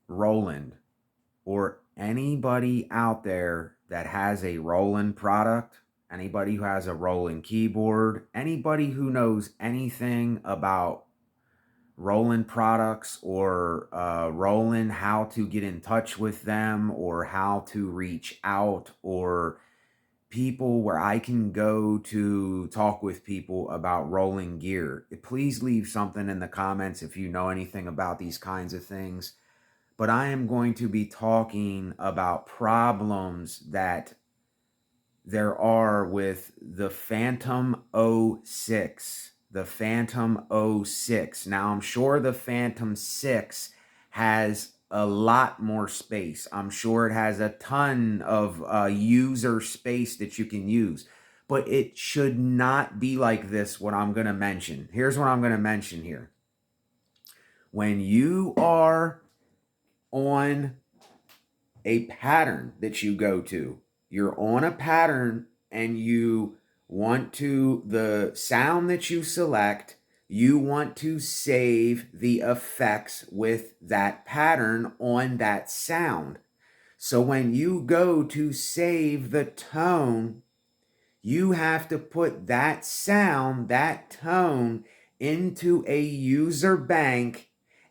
Roland or anybody out there that has a Roland product, anybody who has a Roland keyboard, anybody who knows anything about Roland products or Roland, how to get in touch with them or how to reach out, or people where I can go to talk with people about rolling gear. Please leave something in the comments if you know anything about these kinds of things. But I am going to be talking about problems that there are with the Fantom '06. The Fantom '06. Now, I'm sure the Fantom 6 has a lot more space. I'm sure it has a ton of user space that you can use. But it should not be like this, what I'm going to mention. Here's what I'm going to mention here. When you are on a pattern that you go to, you're on a pattern and you want to, the sound that you select, you want to save the effects with that pattern on that sound. So when you go to save the tone, you have to put that sound, that tone, into a user bank.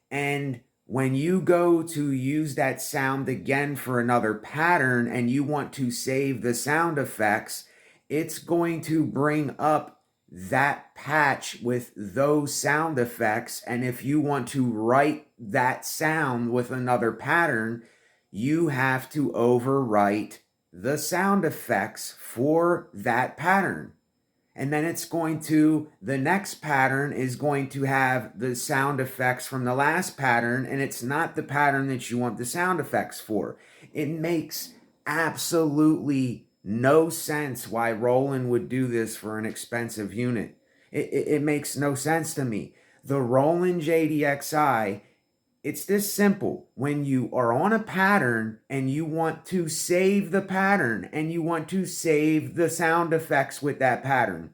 And when you go to use that sound again for another pattern and you want to save the sound effects, it's going to bring up that patch with those sound effects. And if you want to write that sound with another pattern, you have to overwrite the sound effects for that pattern. And then it's going to, the next pattern is going to have the sound effects from the last pattern, and it's not the pattern that you want the sound effects for. It makes absolutely no sense why Roland would do this for an expensive unit. It makes no sense to me. The Roland JDXI, it's this simple. When you are on a pattern and you want to save the pattern and you want to save the sound effects with that pattern,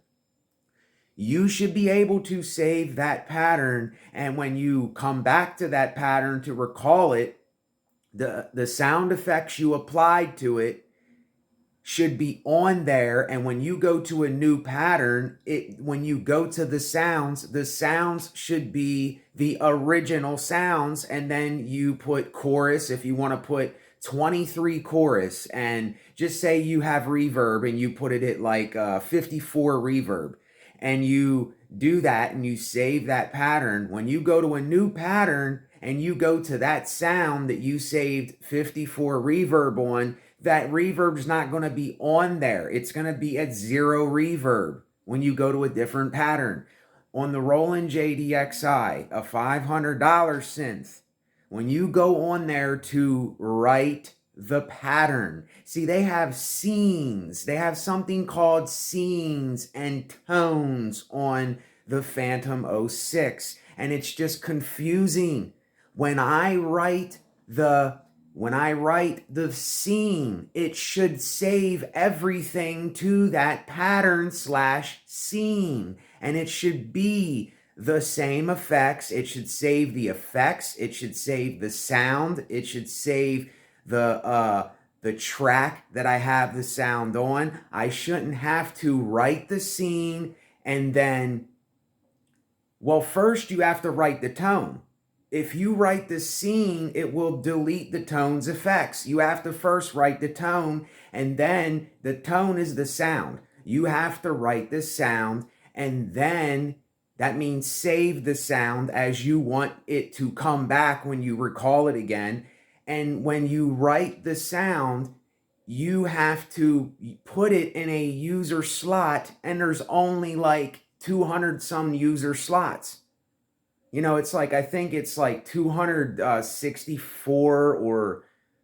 you should be able to save that pattern. And when you come back to that pattern to recall it, the sound effects you applied to it should be on there. And when you go to a new pattern, when you go to the sounds should be the original sounds. And then you put chorus, if you want to put 23 chorus, and just say you have reverb and you put it at like 54 reverb, and you do that and you save that pattern. When you go to a new pattern and you go to that sound that you saved 54 reverb on, that reverb's not going to be on there. It's going to be at 0 reverb when you go to a different pattern. On the Roland JDXI, a $500 synth, when you go on there to write the pattern, see, they have scenes. They have something called scenes and tones on the Fantom '06, and it's just confusing. When I write the scene, it should save everything to that pattern / scene. And it should be the same effects. It should save the effects. It should save the sound. It should save the track that I have the sound on. I shouldn't have to write the scene and then, well, first you have to write the tone. If you write the scene, it will delete the tone's effects. You have to first write the tone, and then the tone is the sound. You have to write the sound, and then that means save the sound as you want it to come back when you recall it again. And when you write the sound, you have to put it in a user slot, and there's only like 200 some user slots. You know, it's like, I think it's like 264 or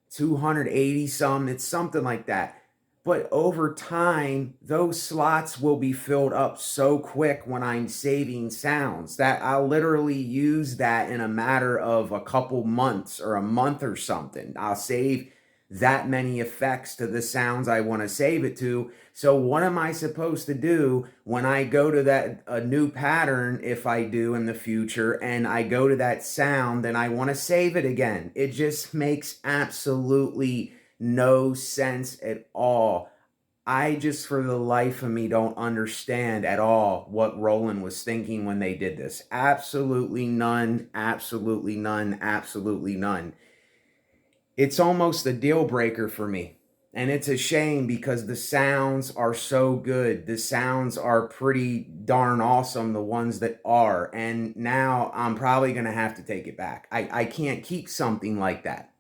280 some. It's something like that. But over time, those slots will be filled up so quick when I'm saving sounds that I'll literally use that in a matter of a couple months or a month or something. I'll save that many effects to the sounds I want to save it to. So what am I supposed to do when I go to that a new pattern, if I do in the future, and I go to that sound and I want to save it again? It just makes absolutely no sense at all. I just, for the life of me, don't understand at all what Roland was thinking when they did this. Absolutely none, absolutely none, absolutely none. It's almost a deal breaker for me. And it's a shame because the sounds are so good. The sounds are pretty darn awesome, the ones that are. And now I'm probably going to have to take it back. I can't keep something like that.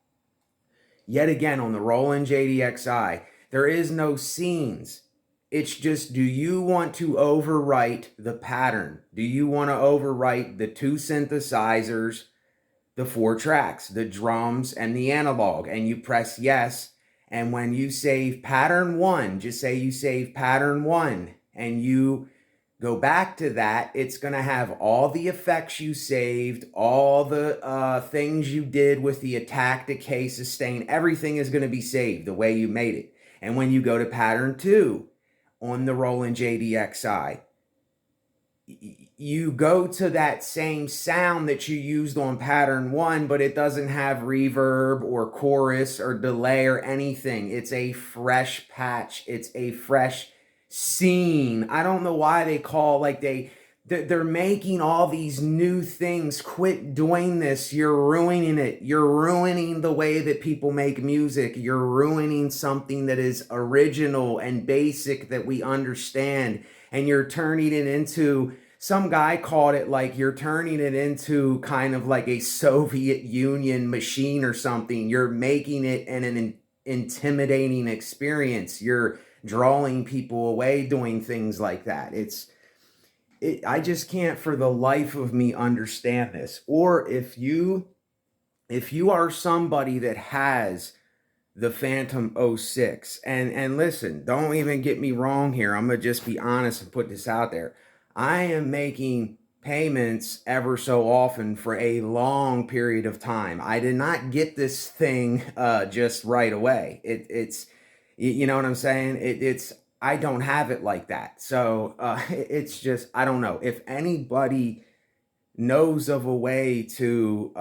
Yet again, on the Roland JDXI, there is no scenes. It's just, do you want to overwrite the pattern? Do you want to overwrite the two synthesizers, the four tracks, the drums, and the analog? And you press yes. And when you save pattern one, just say you save pattern one, and you go back to that, it's going to have all the effects you saved, all the things you did with the attack, decay, sustain. Everything is going to be saved the way you made it. And when you go to pattern two on the Roland JDXI, you go to that same sound that you used on pattern one, but it doesn't have reverb or chorus or delay or anything. It's a fresh patch. It's a fresh scene. I don't know why they call, like, they're making all these new things. Quit doing this. You're ruining it. You're ruining the way that people make music. You're ruining something that is original and basic that we understand. And you're turning it into, some guy called it, like, you're turning it into kind of like a Soviet Union machine or something. You're making it an intimidating experience. You're drawing people away doing things like that. I just can't for the life of me understand this. Or if you are somebody that has the Fantom '06, and listen, don't even get me wrong here. I'm going to just be honest and put this out there. I am making payments ever so often for a long period of time. I did not get this thing just right away. It's, you know what I'm saying? It's, I don't have it like that. So it's just, I don't know. If anybody knows of a way to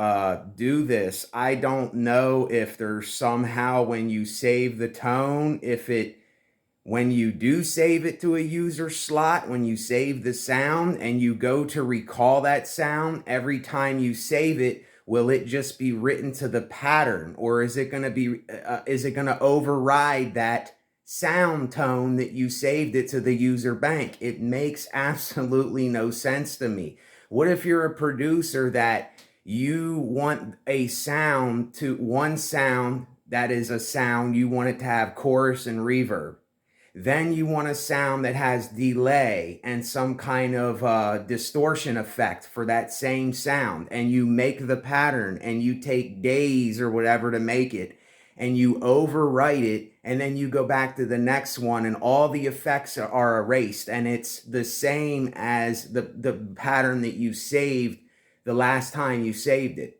do this, I don't know if there's somehow, when you save the tone, if it, when you do save it to a user slot, when you save the sound and you go to recall that sound, every time you save it, will it just be written to the pattern? Or is it going to be, is it going to override that sound tone that you saved it to the user bank? It makes absolutely no sense to me. What if you're a producer that you want a sound to, one sound that is a sound, you want it to have chorus and reverb. Then you want a sound that has delay and some kind of distortion effect for that same sound. And you make the pattern and you take days or whatever to make it, and you overwrite it, and then you go back to the next one and all the effects are erased, and it's the same as the pattern that you saved the last time you saved it.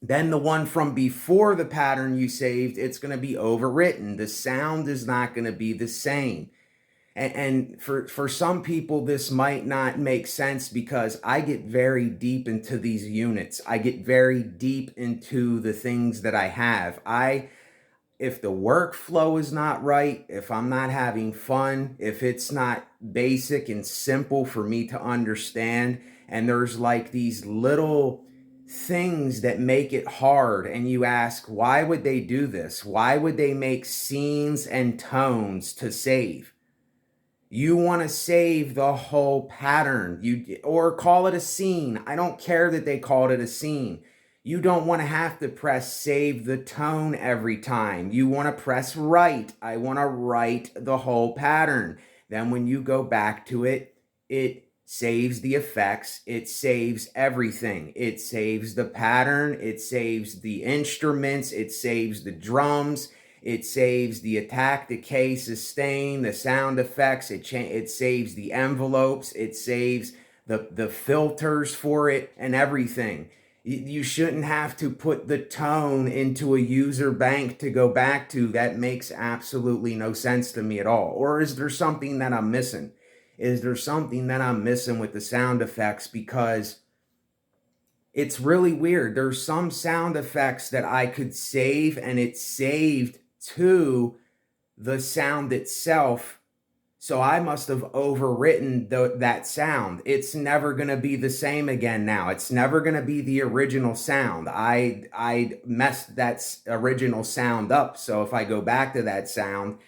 Then the one from before the pattern you saved, it's going to be overwritten. The sound is not going to be the same. And for some people, this might not make sense because I get very deep into these units. I get very deep into the things that I have. If the workflow is not right, if I'm not having fun, if it's not basic and simple for me to understand, and there's like these little things that make it hard, and you ask, why would they do this? Why would they make scenes and tones to save? You want to save the whole pattern, or call it a scene. I don't care that they called it a scene. You don't want to have to press save the tone every time. You want to press write. I want to write the whole pattern. Then when you go back to it, it saves the effects. It saves everything. It saves the pattern. It saves the instruments. It saves the drums. It saves the attack, decay, sustain, the sound effects. It saves the envelopes. It saves the filters for it and everything. You shouldn't have to put the tone into a user bank to go back to. That makes absolutely no sense to me at all. Or is there something that I'm missing? Is there something that I'm missing with the sound effects? Because it's really weird. There's some sound effects that I could save and it's saved to the sound itself. So I must have overwritten that sound. It's never going to be the same again now. It's never going to be the original sound. I messed that original sound up. So if I go back to that sound,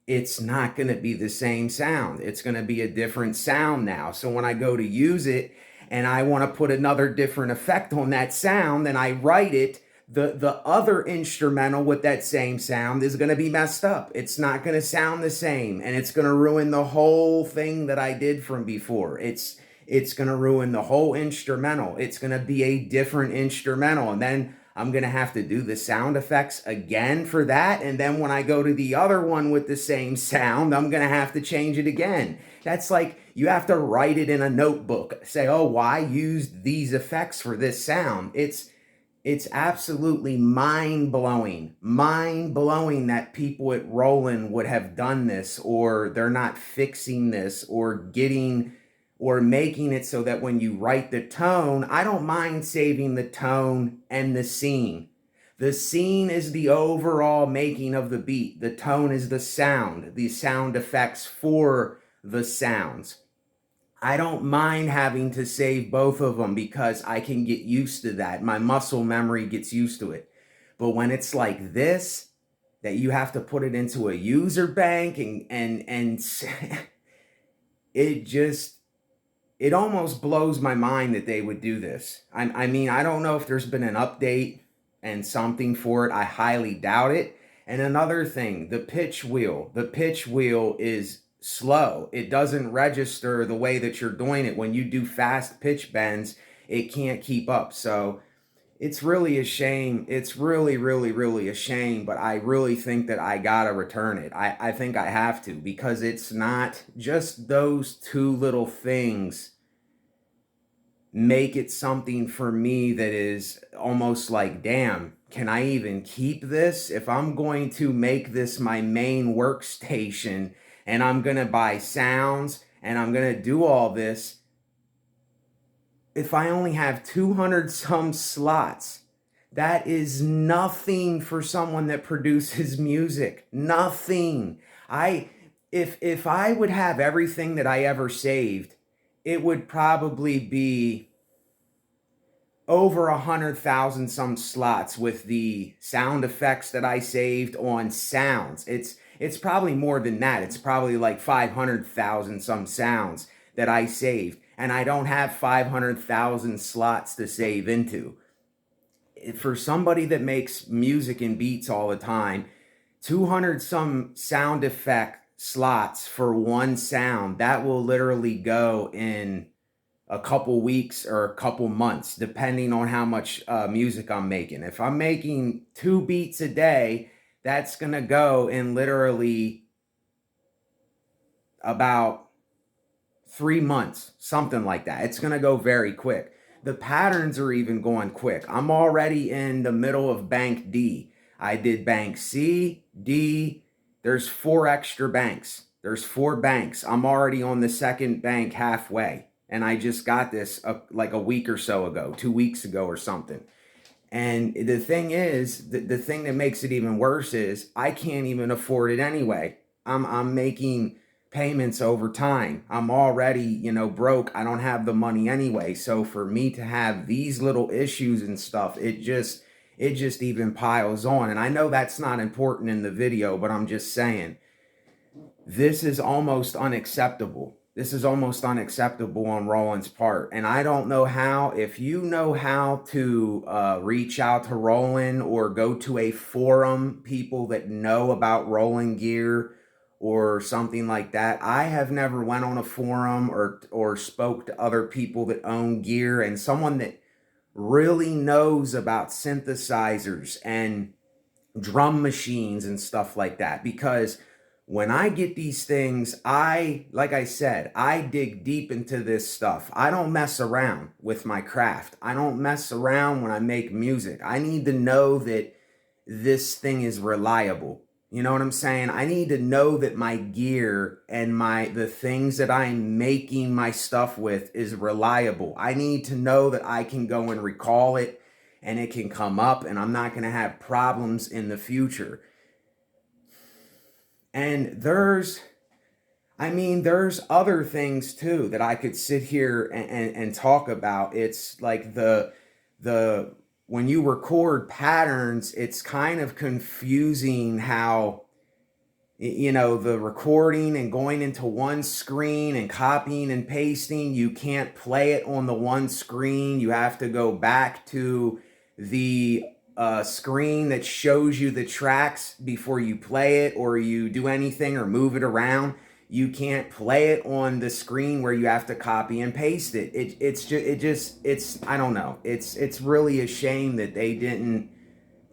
it's not going to be the same sound. It's going to be a different sound now. So when I go to use it and I want to put another different effect on that sound and I write it, the other instrumental with that same sound is going to be messed up. It's not going to sound the same, and it's going to ruin the whole thing that I did from before. It's going to ruin the whole instrumental. It's going to be a different instrumental, and then I'm going to have to do the sound effects again for that. And then when I go to the other one with the same sound, I'm going to have to change it again. That's like you have to write it in a notebook. Say, oh, well, I used these effects for this sound. It's absolutely mind-blowing that people at Roland would have done this, or they're not fixing this, or getting or making it so that when you write the tone, I don't mind saving the tone and the scene. The scene is the overall making of the beat. The tone is the sound effects for the sounds. I don't mind having to save both of them because I can get used to that. My muscle memory gets used to it. But when it's like this, that you have to put it into a user bank and it almost blows my mind that they would do this. I mean, I don't know if there's been an update and something for it. I highly doubt it. And another thing, the pitch wheel. The pitch wheel is slow. It doesn't register the way that you're doing it. When you do fast pitch bends, it can't keep up. So it's really a shame. It's really, really, really a shame. But I really think that I gotta return it. I think I have to, because it's not just those two little things make it something for me that is almost like, damn, can I even keep this? If I'm going to make this my main workstation and I'm going to buy sounds and I'm going to do all this, if I only have 200 some slots, that is nothing for someone that produces music. Nothing. If I would have everything that I ever saved, it would probably be over 100,000 some slots with the sound effects that I saved on sounds. It's probably more than that. It's probably like 500,000 some sounds that I saved, and I don't have 500,000 slots to save into. For somebody that makes music and beats all the time, 200 some sound effect slots for one sound, that will literally go in a couple weeks or a couple months, depending on how much music I'm making. If I'm making 2 beats a day, that's gonna go in literally about 3 months, something like that. It's gonna go very quick. The patterns are even going quick. I'm already in the middle of bank D. I did bank C, D. There's 4 extra banks. There's 4 banks. I'm already on the second bank halfway. And I just got this like a week or so ago, 2 weeks ago or something. And the thing is, the thing that makes it even worse is I can't even afford it anyway. I'm making payments over time. I'm already, broke. I don't have the money anyway. So for me to have these little issues and stuff, it just even piles on. And I know that's not important in the video, but I'm just saying, this is almost unacceptable. This is almost unacceptable on Roland's part. And I don't know how, if you know how to reach out to Roland or go to a forum, people that know about Roland gear or something like that. I have never went on a forum or spoke to other people that own gear, and someone that really knows about synthesizers and drum machines and stuff like that. Because when I get these things, like I said, I dig deep into this stuff. I don't mess around with my craft. I don't mess around when I make music. I need to know that this thing is reliable. You know what I'm saying? I need to know that my gear and the things that I'm making my stuff with is reliable. I need to know that I can go and recall it and it can come up and I'm not going to have problems in the future. And there's other things too that I could sit here and talk about. It's like the when you record patterns, it's kind of confusing how, the recording and going into one screen and copying and pasting, you can't play it on the one screen. You have to go back to the screen that shows you the tracks before you play it, or you do anything or move it around. You can't play it on the screen where you have to copy and paste it. It's I don't know. It's really a shame that they didn't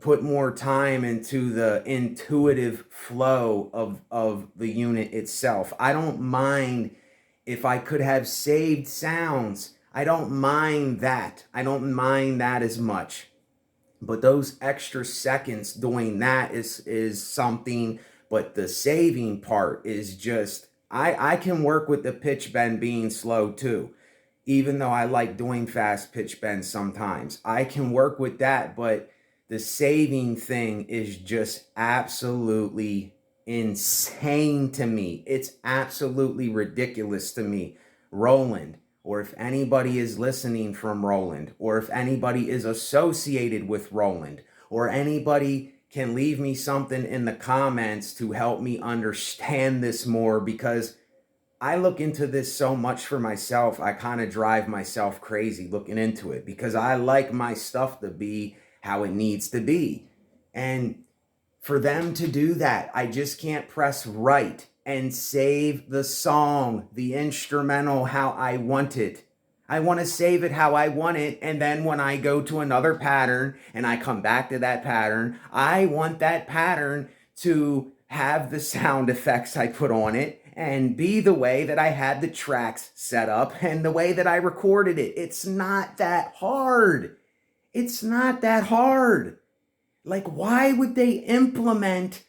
put more time into the intuitive flow of the unit itself. I don't mind if I could have saved sounds. I don't mind that. I don't mind that as much. But those extra seconds doing that is something. But the saving part is just, I can work with the pitch bend being slow too. Even though I like doing fast pitch bends sometimes, I can work with that. But the saving thing is just absolutely insane to me. It's absolutely ridiculous to me. Roland, or if anybody is listening from Roland, or if anybody is associated with Roland, or anybody can leave me something in the comments to help me understand this more, because I look into this so much for myself. I kind of drive myself crazy looking into it because I like my stuff to be how it needs to be. And for them to do that, I just can't press right and save the song, the instrumental, how I want it. I want to save it how I want it. And then when I go to another pattern and I come back to that pattern, I want that pattern to have the sound effects I put on it and be the way that I had the tracks set up and the way that I recorded it. It's not that hard. It's not that hard. Like, why would they implement?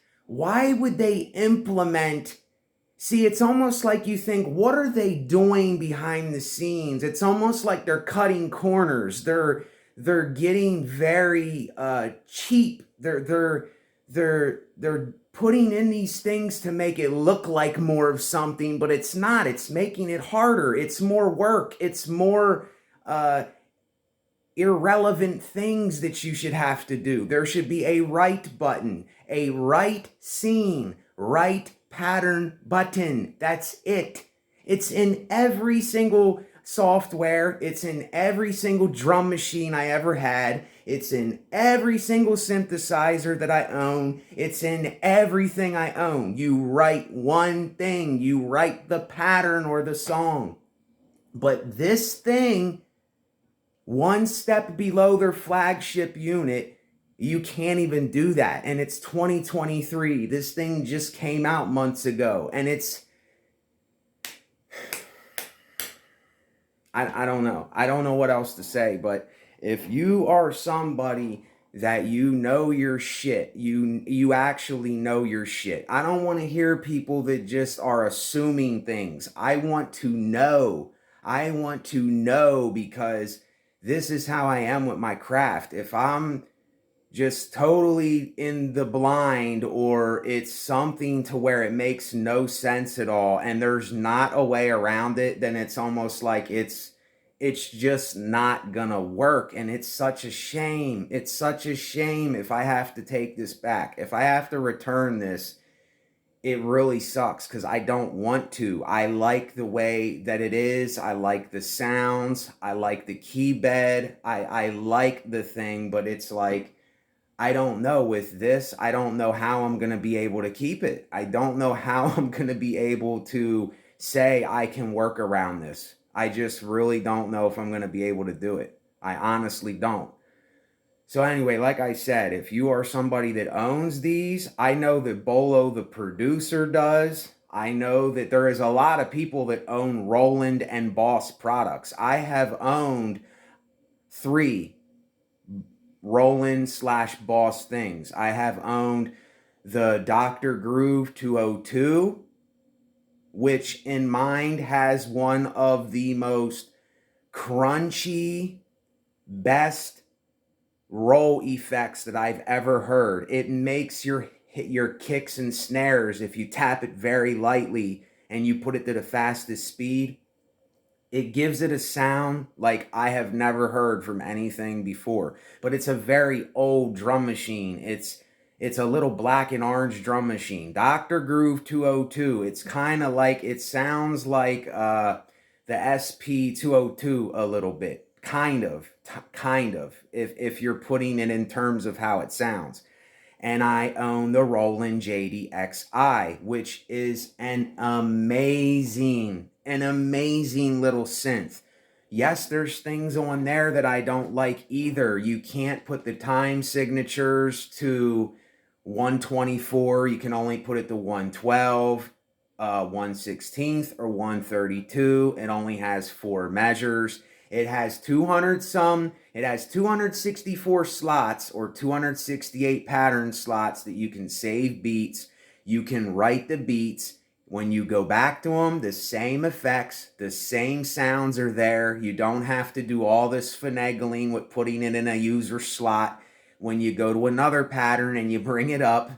See, it's almost like you think, what are they doing behind the scenes? It's almost like they're cutting corners. They're getting very cheap. They're putting in these things to make it look like more of something, but it's not. It's making it harder. It's more work. It's more irrelevant things that you should have to do. There should be a right button, a right scene, right pattern button. That's it. It's in every single software. It's in every single drum machine I ever had. It's in every single synthesizer that I own. It's in everything I own. You write one thing. You write the pattern or the song. But this thing, one step below their flagship unit, you can't even do that. And it's 2023. This thing just came out months ago. And it's, I don't know. I don't know what else to say. But if you are somebody that you know your shit, you actually know your shit. I don't want to hear people that just are assuming things. I want to know. I want to know, because this is how I am with my craft. If I'm just totally in the blind, or it's something to where it makes no sense at all and there's not a way around it, then it's almost like it's just not gonna work. And it's such a shame. It's such a shame if I have to take this back. If I have to return this, it really sucks, because I don't want to. I like the way that it is. I like the sounds. I like the key bed. I like the thing, but it's like, I don't know with this. I don't know how I'm going to be able to keep it. I don't know how I'm going to be able to say I can work around this. I just really don't know if I'm going to be able to do it. I honestly don't. So anyway, like I said, if you are somebody that owns these, I know that Bolo the producer does. I know that there is a lot of people that own Roland and Boss products. I have owned 3 Roland slash Boss things. I have owned the Dr. Groove 202, which in mind has one of the most crunchy, best roll effects that I've ever heard. It makes your kicks and snares, if you tap it very lightly and you put it to the fastest speed, it gives it a sound like I have never heard from anything before. But it's a very old drum machine. It's a little black and orange drum machine. Dr. Groove 202. It's kind of like, it sounds like the SP 202 a little bit. Kind of, if you're putting it in terms of how it sounds. And I own the Roland JD-XI, which is an amazing little synth. Yes, there's things on there that I don't like either. You can't put the time signatures to 124. You can only put it to 112, 1/16, or 132. It only has 4 measures. It has 264 slots, or 268 pattern slots, that you can save beats. You can write the beats. When you go back to them, the same effects, the same sounds are there. You don't have to do all this finagling with putting it in a user slot. When you go to another pattern and you bring it up,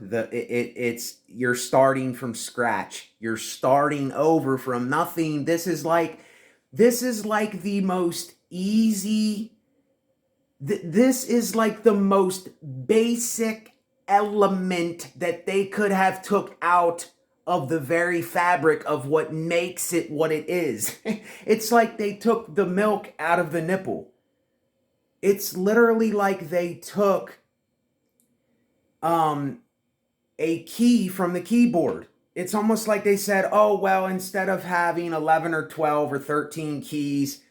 you're starting from scratch. You're starting over from nothing. This is like the most easy, this is like the most basic element that they could have took out of the very fabric of what makes it what it is. It's like they took the milk out of the nipple. It's literally like they took a key from the keyboard. It's almost like they said, oh, well, instead of having 11 or 12 or 13 keys,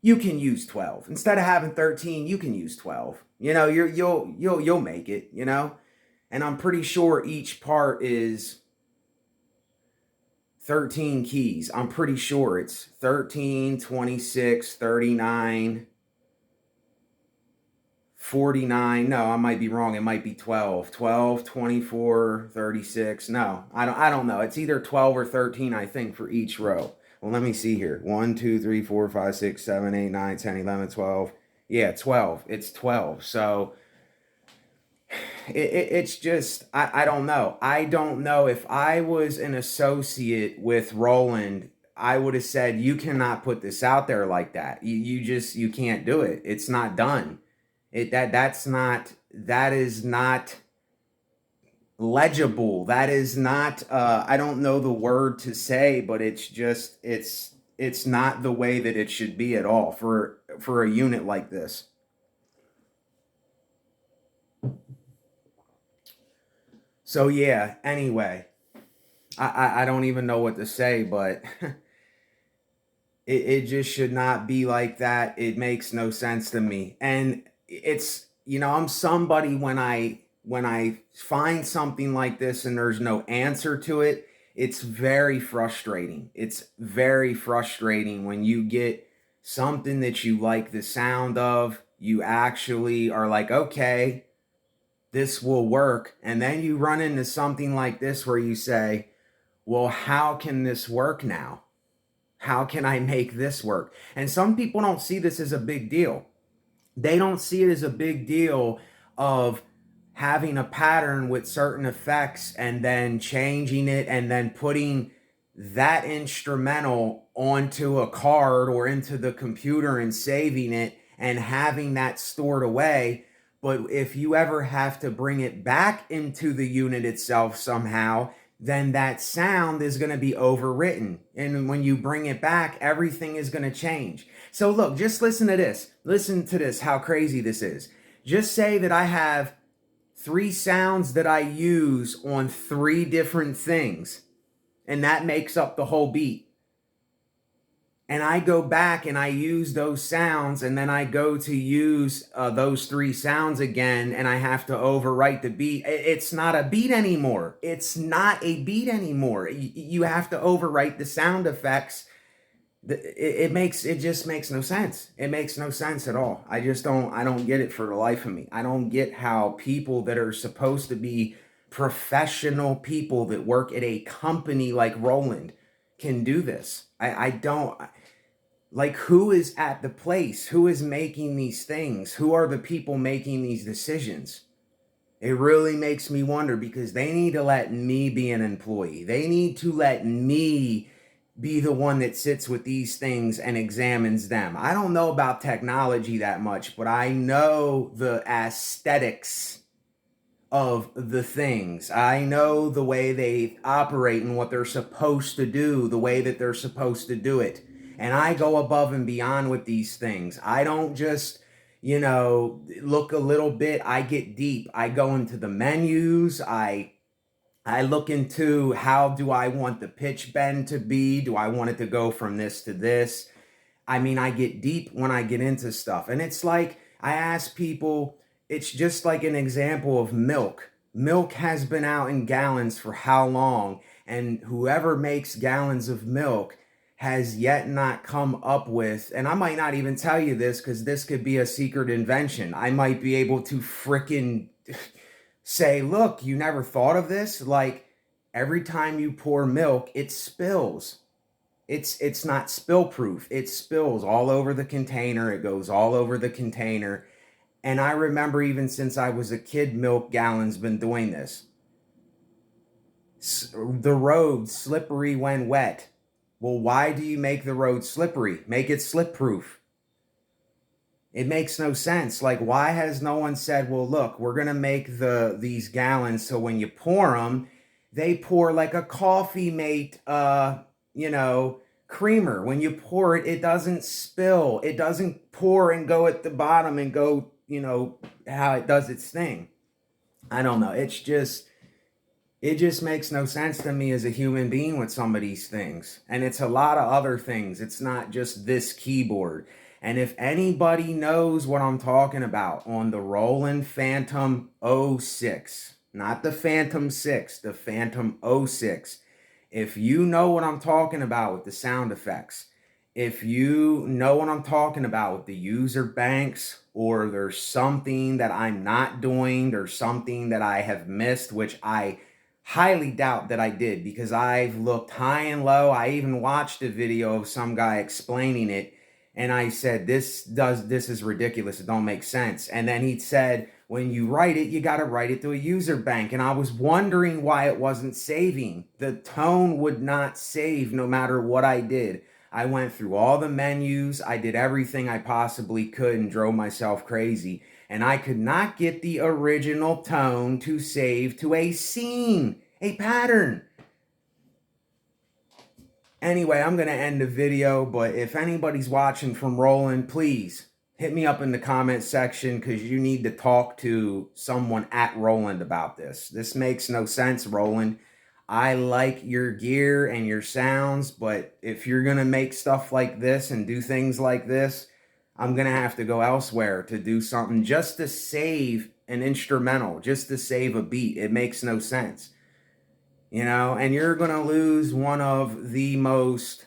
you can use 12. Instead of having 13, you can use 12. You know, you'll make it, you know? And I'm pretty sure each part is 13 keys. I'm pretty sure it's 13, 26, 39, 49. No, I might be wrong. It might be 12. 12, 24, 36. No, I don't know. It's either 12 or 13, I think, for each row. Well, let me see here. 1, 2, 3, 4, 5, 6, 7, 8, 9, 10, 11, 12. Yeah, 12. It's 12. So it's just, I don't know. I don't know. If I was an associate with Roland, I would have said, you cannot put this out there like that. You can't do it. It's not done. That is not legible. That is not, I don't know the word to say, but it's just, it's not the way that it should be at all for a unit like this. So yeah, anyway, I don't even know what to say, but it just should not be like that. It makes no sense to me. And it's, you know, I'm somebody, when I find something like this and there's no answer to it, it's very frustrating. It's very frustrating when you get something that you like the sound of, you actually are like, okay, this will work. And then you run into something like this where you say, well, how can this work now? How can I make this work? And some people don't see this as a big deal. They don't see it as a big deal of having a pattern with certain effects and then changing it and then putting that instrumental onto a card or into the computer and saving it and having that stored away. But if you ever have to bring it back into the unit itself somehow, then that sound is going to be overwritten. And when you bring it back, everything is going to change. So look, just listen to this. Listen to this, how crazy this is. Just say that I have 3 sounds that I use on 3 different things, and that makes up the whole beat. and I go back and I use those sounds, and then I go to use those three sounds again, and I have to overwrite the beat. It's not a beat anymore. It's not a beat anymore. You have to overwrite the sound effects. It just makes no sense. It makes no sense at all. I don't get it for the life of me. I don't get how people that are supposed to be professional people that work at a company like Roland can do this. I don't like, who is at the place? Who is making these things? Who are the people making these decisions? It really makes me wonder, because they need to let me be an employee. They need to let me be the one that sits with these things and examines them. I don't know about technology that much, but I know the aesthetics of the things. I know the way they operate and what they're supposed to do, the way that they're supposed to do it. And I go above and beyond with these things. I don't just, look a little bit. I get deep. I go into the menus. I look into, how do I want the pitch bend to be? Do I want it to go from this to this? I mean, I get deep when I get into stuff. And it's like, I ask people, it's just like an example of milk. Milk has been out in gallons for how long? And whoever makes gallons of milk has yet not come up with, and I might not even tell you this because this could be a secret invention. I might be able to frickin' say, look, you never thought of this? Like, every time you pour milk, it spills. It's not spill proof. It spills all over the container. It goes all over the container. And I remember, even since I was a kid, milk gallons been doing this. The road slippery when wet. Well, why do you make the road slippery? Make it slip proof. It makes no sense. Like, why has no one said, well, look, we're going to make these gallons so when you pour them, they pour like a coffee mate, creamer. When you pour it, it doesn't spill. It doesn't pour and go at the bottom and go, how it does its thing. I don't know. It just makes no sense to me as a human being with some of these things. And it's a lot of other things. It's not just this keyboard. And if anybody knows what I'm talking about on the Roland Fantom 06, not the Phantom 6, the Fantom 06, if you know what I'm talking about with the sound effects, if you know what I'm talking about with the user banks, or there's something that I'm not doing, there's something that I have missed, which I highly doubt that I did, because I've looked high and low. I even watched a video of some guy explaining it, and I said, this is ridiculous. It don't make sense. And then he said, when you write it, you got to write it to a user bank. And I was wondering why it wasn't saving. The tone would not save no matter what I did. I went through all the menus. I did everything I possibly could and drove myself crazy. And I could not get the original tone to save to a scene, a pattern. Anyway, I'm going to end the video, but if anybody's watching from Roland, please hit me up in the comment section, because you need to talk to someone at Roland about this. This makes no sense, Roland. I like your gear and your sounds, but if you're going to make stuff like this and do things like this, I'm going to have to go elsewhere to do something just to save an instrumental, just to save a beat. It makes no sense. And you're going to lose one of the most,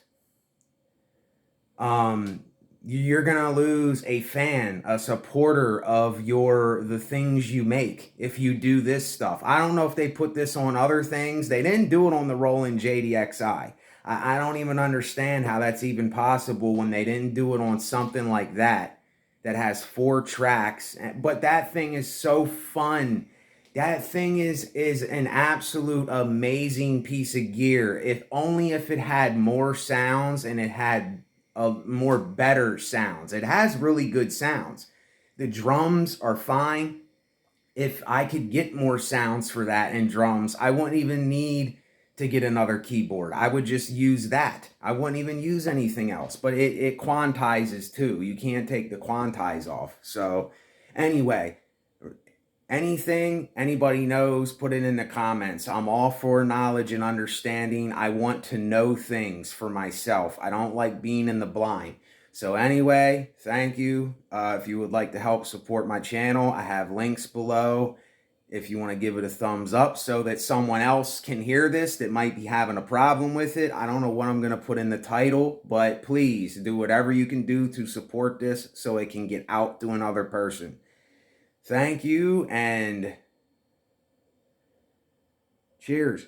you're going to lose a fan, a supporter of the things you make if you do this stuff. I don't know if they put this on other things. They didn't do it on the Roland JDXi. I don't even understand how that's even possible when they didn't do it on something like that has 4 tracks. But that thing is so fun. That thing is an absolute amazing piece of gear. If only if it had more sounds and it had more better sounds. It has really good sounds. The drums are fine. If I could get more sounds for that and drums, I wouldn't even need to get another keyboard. I would just use that. I wouldn't even use anything else. But it quantizes too. You can't take the quantize off. So anyway, Anything anybody knows, put it in the comments. I'm all for knowledge and understanding. I want to know things for myself. I don't like being in the blind. So anyway, thank you. If you would like to help support my channel, I have links below. If you want to give it a thumbs up so that someone else can hear this that might be having a problem with it. I don't know what I'm going to put in the title, but please do whatever you can do to support this so it can get out to another person. Thank you, and cheers.